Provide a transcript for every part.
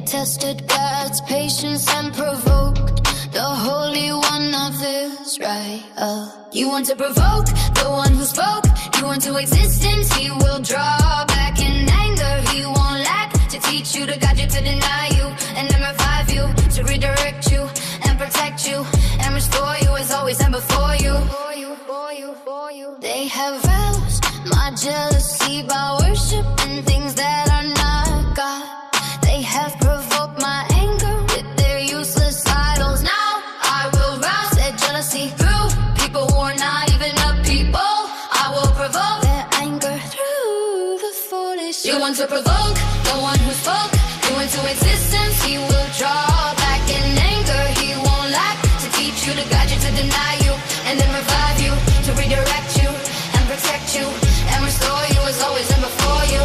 tested God's patience and provoked the Holy One of Israel. You want to provoke the one who spoke you into existence. He will draw back in anger. He won't lack to teach you, to guide you, to deny you, and then revive you, to redirect you and protect you and restore you as always and before you. They have roused my jealousy by worshiping things that are not God. They have provoked my anger with their useless idols. Now I will rouse their jealousy through people who are not even a people. I will provoke their anger through the foolish. You want to provoke the one who spoke you into existence. He will draw back in anger. He won't lack to teach you, to guide you, to deny you, and then revive you, to redirect you and protect you and restore you as always and before you.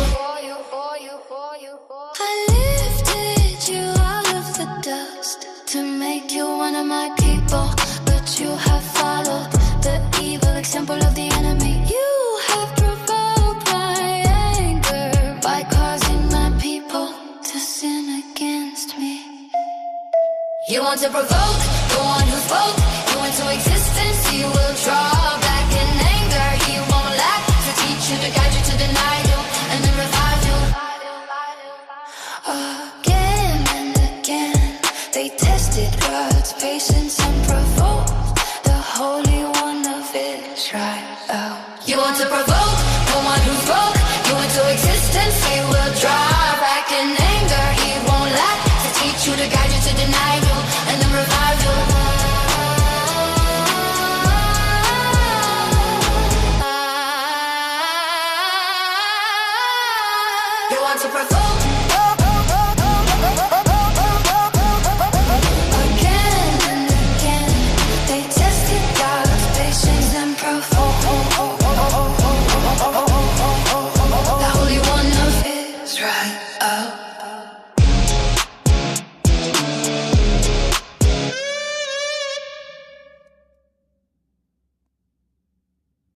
I lifted you out of the dust to make you one of my people, but you have followed the evil example of the enemy. You have provoked my anger by causing my people to sin against me. You want to provoke the one who spoke you into existence. He will draw back in anger. He won't lack to teach you, to guide you, to deny you, and then revive you. Again and again they tested God's patience and provoked the Holy One of Israel. You want to provoke the one who spoke you into existence. He will draw back in anger. He won't lack to teach you, to guide you, to deny you, and then revive you. You want to provoke